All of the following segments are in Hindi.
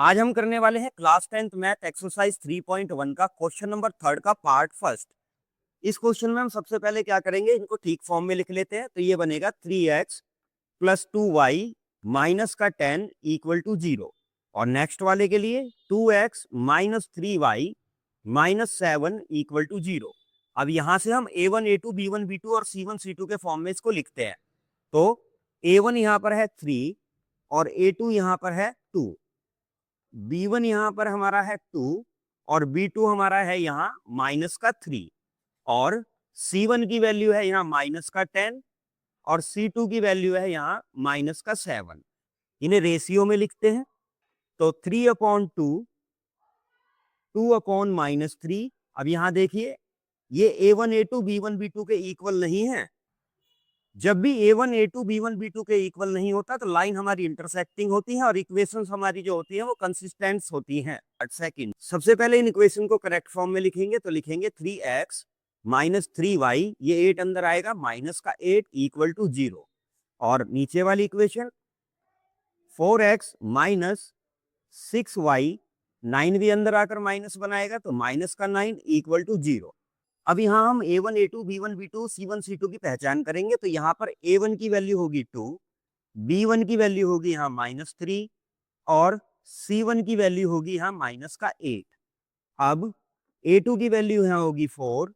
आज हम करने वाले हैं क्लास 10th मैथ एक्सरसाइज 3.1 का क्वेश्चन नंबर 3 का पार्ट फर्स्ट। इस क्वेश्चन में हम सबसे पहले क्या करेंगे, इनको ठीक फॉर्म में लिख लेते हैं। तो ये बनेगा 3x प्लस 2y माइनस का 10 इक्वल टू 0। और नेक्स्ट वाले के लिए 2x minus 3y minus 7 equal to 0। अब यहां से हम a1 a2 b1 b2 और c1 c2 के फॉर्म में इसको लिखते हैं। तो a1 यहां पर है 3 और a2 यहां पर है 2, b1 यहां पर हमारा है 2 और b2 हमारा है यहाँ माइनस का 3, और c1 की वैल्यू है यहाँ माइनस का 10 और c2 की वैल्यू है यहाँ माइनस का 7। इन्हें रेशियो में लिखते हैं। तो 3/2 2/-3। अब यहां देखिए, ये a1 a2 b1 b2 के इक्वल नहीं है। जब भी a1 a2 b1 b2 के इक्वल नहीं होता तो लाइन हमारी इंटरसेक्टिंग होती है और इक्वेशंस हमारी जो होती है वो कंसिस्टेंट होती हैं। सेकंड, सबसे पहले इन इक्वेशन को करेक्ट फॉर्म में लिखेंगे। तो लिखेंगे 3x माइनस 3y, ये 8 अंदर आएगा, माइनस का 8 इक्वल टू 0। और नीचे वाली इक्वेशन 4x माइनस 6y, 9 भी अंदर आकर माइनस बनाएगा तो माइनस का 9 इक्वल टू 0। अब यहाँ हम a1 a2 b1 b2 c1 c2 की पहचान करेंगे। तो यहाँ पर a1 की वैल्यू होगी 2, b1 की वैल्यू होगी यहाँ माइनस 3 और c1 की वैल्यू होगी यहाँ माइनस का 8। अब a2 की वैल्यू यहाँ होगी 4,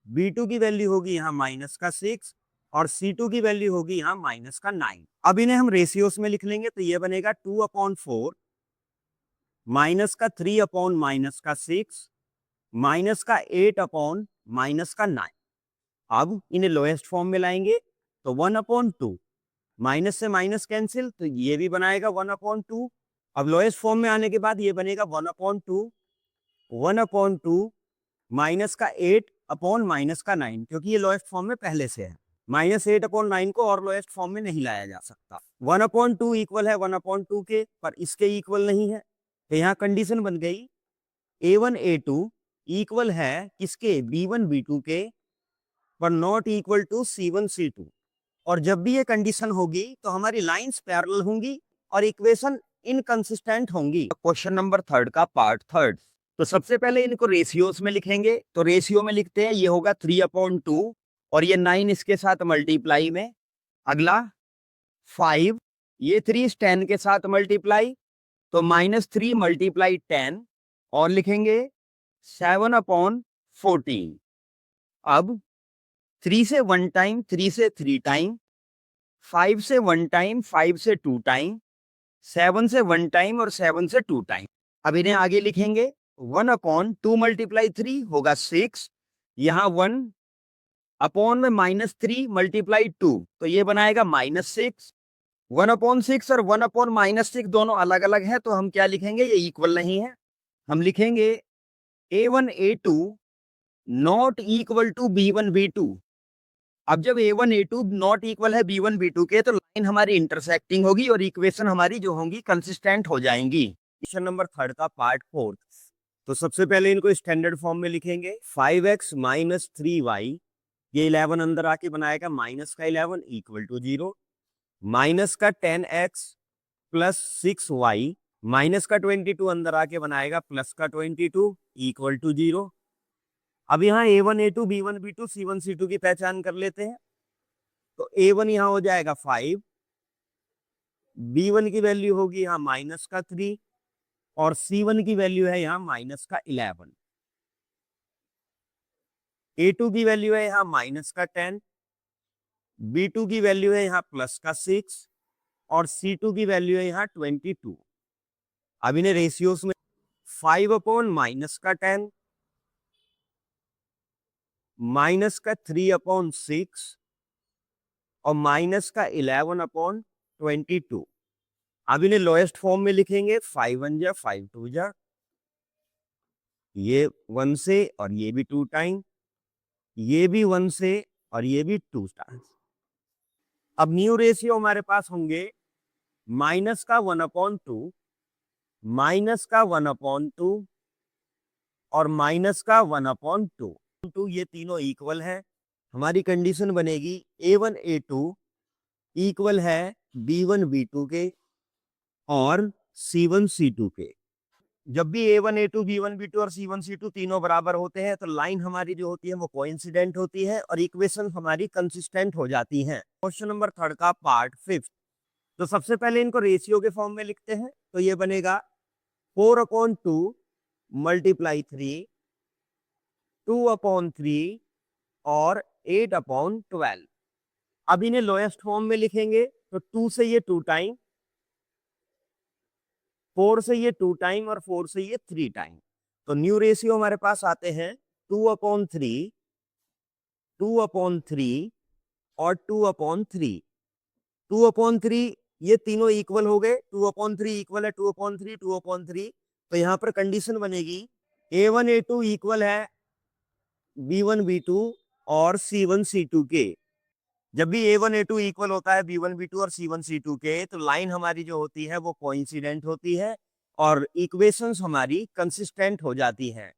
b2 की वैल्यू होगी यहाँ माइनस का 6 और c2 की वैल्यू होगी यहाँ माइनस का 9। अब इन्हें हम रेशियोस में लिख लेंगे। तो ये बनेगा 2/4 माइनस का 3 माइनस का 6 माइनस का 8 माइनस का 9। अब इन्हें लोएस्ट फॉर्म में लाएंगे तो 1/2, माइनस से माइनस कैंसिल, तो ये भी बनाएगा 1/2। अब लोएस्ट फॉर्म में आने के बाद ये बनेगा 1/2 माइनस का 8 माइनस का 9, क्योंकि ये लोएस्ट फॉर्म में पहले से है। -8/9 को और लोएस्ट फॉर्म में नहीं लाया जा सकता। 1/2 इक्वल है 1/2 के, पर इसके इक्वल नहीं है। तो यहाँ कंडीशन बन गई a1 a2 इक्वल है किसके, b1 b2 के, पर not equal to c1 c2। और जब भी ये कंडीशन होगी तो हमारी लाइंस पैरेलल होंगी और इक्वेशन इनकंसिस्टेंट होंगी। क्वेश्चन नंबर 3 का पार्ट थर्ड। तो सबसे पहले इनको रेशियोस में लिखेंगे। तो रेशियो में लिखते हैं, ये होगा 3/2 और ये 9 इसके साथ मल्टीप्लाई में। अगला 5, ये 3 10 के साथ मल्टीप्लाई, तो -3 मल्टीप्लाई 10 और लिखेंगे 7/14। अब 3 से 1 टाइम, 3 से 3 टाइम, 5 से 1 टाइम, 5 से 2 टाइम, 7 से 1 टाइम और 7 से 2 टाइम। अब इन्हें आगे लिखेंगे 1/2 मल्टीप्लाई 3 होगा 6, यहाँ 1 अपॉन में -3 मल्टीप्लाई 2, तो ये बनाएगा -6। 1/6 और 1/-6 दोनों अलग अलग है, तो हम क्या लिखेंगे, ये इक्वल नहीं है। हम लिखेंगे a1 a2 not equal to b1 b2। अब जब a1 a2 नॉट इक्वल है b1 b2 के, तो लाइन हमारी इंटरसेक्टिंग होगी और इक्वेशन हमारी जो होंगी कंसिस्टेंट हो जाएंगी। क्वेश्चन नंबर 3 का पार्ट 4। तो सबसे पहले इनको स्टैंडर्ड फॉर्म में लिखेंगे। 5x माइनस 3y, ये 11 अंदर आके बनाएगा माइनस का 11 इक्वल टू 0। माइनस का 10x प्लस 6y, माइनस का 22 अंदर आके बनाएगा प्लस का 22 इक्वल टू 0। अब यहाँ a1 a2 b1 b2 c1 c2 की पहचान कर लेते हैं। तो a1 यहाँ हो जाएगा 5, b1 की वैल्यू होगी यहाँ माइनस का 3 और c1 की वैल्यू है यहाँ माइनस का 11। a2 की वैल्यू है यहाँ माइनस का 10, b2 की वैल्यू है यहाँ प्लस का 6 और c2 की वैल्यू है यहाँ 22। अब इन्हें रेशियोस में 5/माइनस का 10 माइनस का 3/6 और माइनस का 11/22। अब इन्हें लोएस्ट फॉर्म में लिखेंगे। 5 1 जा 5 2 जा, ये 1 से और ये भी 2 टाइम, ये भी 1 से और ये भी 2 टाइम्स। अब न्यू रेशियो हमारे पास होंगे माइनस का 1/2 माइनस का 1/2 और माइनस का 1/2। ये तीनों इक्वल है। हमारी कंडीशन बनेगी a1 a2 इक्वल है b1 b2 के और c1 c2 के। जब भी A1 A2 B1 B2 और C1 C2 तीनों बराबर होते हैं तो लाइन हमारी जो होती है वो कोइंसिडेंट होती है और इक्वेशन हमारी कंसिस्टेंट हो जाती हैं। क्वेश्चन नंबर 3 का पार्ट 5। तो सबसे पहले इनको रेशियो के फॉर्म में लिखते हैं, तो ये बनेगा 4/2 मल्टीप्लाई 3, 2/3 और 8/12। अब इन्हें लोएस्ट फॉर्म में लिखेंगे तो 2 से ये 2 टाइम, 4 से ये 2 टाइम और 4 से ये 3 टाइम। तो न्यू रेशियो हमारे पास आते हैं 2/3, 2/3 और 2/3। 2/3 ये तीनों इक्वल हो गए, 2/3 इक्वल है 2/3, 2/3। तो यहाँ पर कंडीशन बनेगी A1 A2 इक्वल है B1 B2 और C1 C2 के। जब भी A1 A2 इक्वल होता है B1 B2 और C1 C2 के, तो लाइन हमारी जो होती है वो कोइंसिडेंट होती है और इक्वेशंस हमारी कंसिस्टेंट हो जाती है।